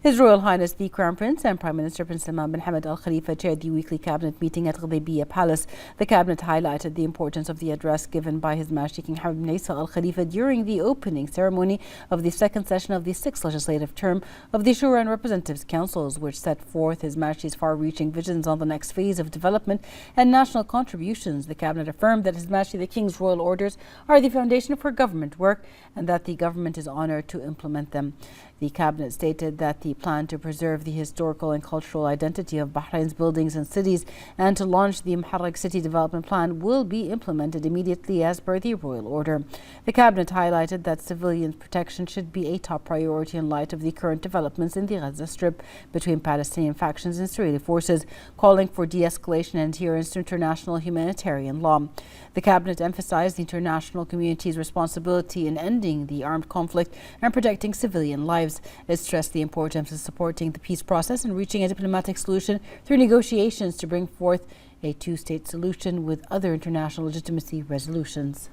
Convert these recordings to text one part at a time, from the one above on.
His Royal Highness the Crown Prince and Prime Minister Prince Salman bin Hamad Al Khalifa chaired the weekly cabinet meeting at Ghadaybiya Palace. The cabinet highlighted the importance of the address given by His Majesty King Hamad bin Isa Al Khalifa during the opening ceremony of the second session of the 6th legislative term of the Shura and Representatives Councils, which set forth His Majesty's far-reaching visions on the next phase of development and national contributions. The cabinet affirmed that His Majesty the King's royal orders are the foundation for government work and that the government is honoured to implement them. The cabinet stated that the plan to preserve the historical and cultural identity of Bahrain's buildings and cities and to launch the HRH City Development Plan will be implemented immediately as per the royal order. The cabinet highlighted that civilian protection should be a top priority in light of the current developments in the Gaza Strip between Palestinian factions and Israeli forces, calling for de-escalation and adherence to international humanitarian law. The cabinet emphasized the international community's responsibility in ending the armed conflict and protecting civilian lives. It stressed the importance of supporting the peace process and reaching a diplomatic solution through negotiations to bring forth a two-state solution with other international legitimacy resolutions.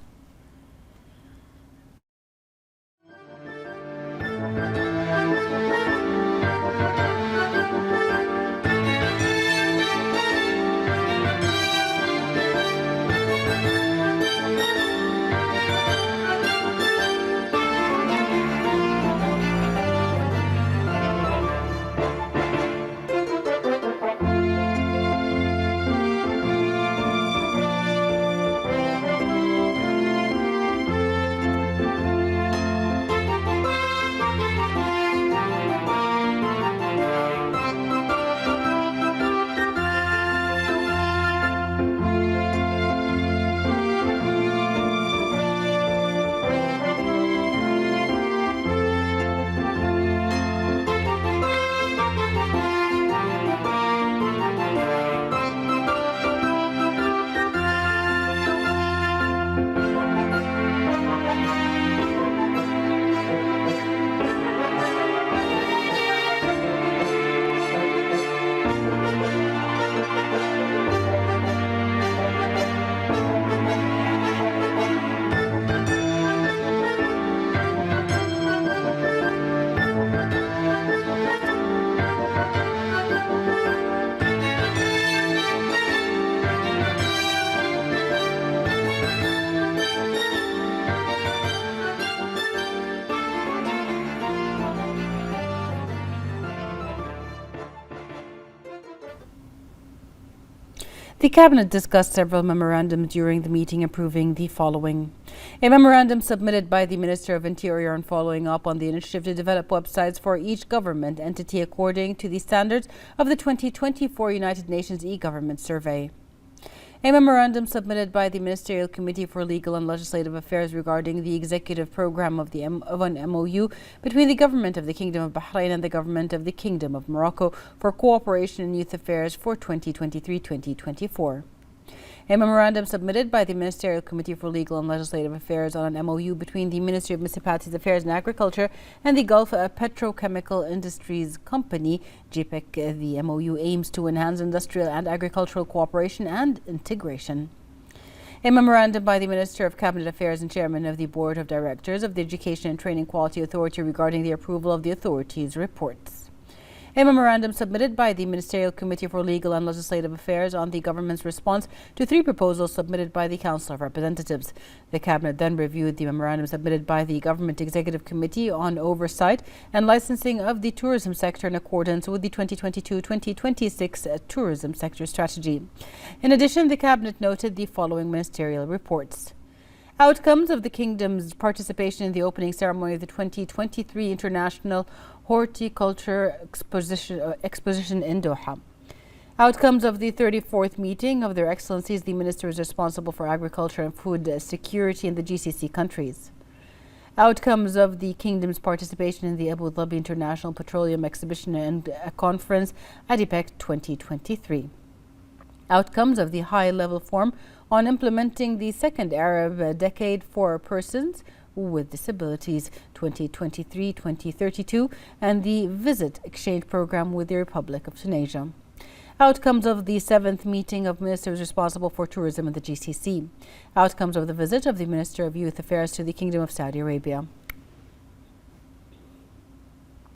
The cabinet discussed several memorandums during the meeting, approving the following. A memorandum submitted by the Minister of Interior on following up on the initiative to develop websites for each government entity according to the standards of the 2024 United Nations e-Government Survey. A memorandum submitted by the Ministerial Committee for Legal and Legislative Affairs regarding the executive program of an MOU between the Government of the Kingdom of Bahrain and the Government of the Kingdom of Morocco for cooperation in youth affairs for 2023-2024. A memorandum submitted by the Ministerial Committee for Legal and Legislative Affairs on an MOU between the Ministry of Municipalities Affairs and Agriculture and the Gulf Petrochemical Industries Company, GPEC. The MOU aims to enhance industrial and agricultural cooperation and integration. A memorandum by the Minister of Cabinet Affairs and Chairman of the Board of Directors of the Education and Training Quality Authority regarding the approval of the authority's reports. A memorandum submitted by the Ministerial Committee for Legal and Legislative Affairs on the government's response to 3 proposals submitted by the Council of Representatives. The Cabinet then reviewed the memorandum submitted by the Government Executive Committee on oversight and licensing of the tourism sector in accordance with the 2022-2026 tourism sector strategy. In addition, the Cabinet noted the following ministerial reports. Outcomes of the Kingdom's participation in the opening ceremony of the 2023 International Horticulture Exposition in Doha. Outcomes of the 34th meeting of Their Excellencies the Ministers responsible for agriculture and food security in the GCC countries. Outcomes of the Kingdom's participation in the Abu Dhabi International Petroleum Exhibition and Conference, ADIPEC 2023. Outcomes of the high-level forum on implementing the second Arab decade for persons with disabilities 2023-2032 and the Visit Exchange Program with the Republic of Tunisia. Outcomes of the 7th meeting of ministers responsible for tourism in the GCC. Outcomes of the visit of the Minister of Youth Affairs to the Kingdom of Saudi Arabia.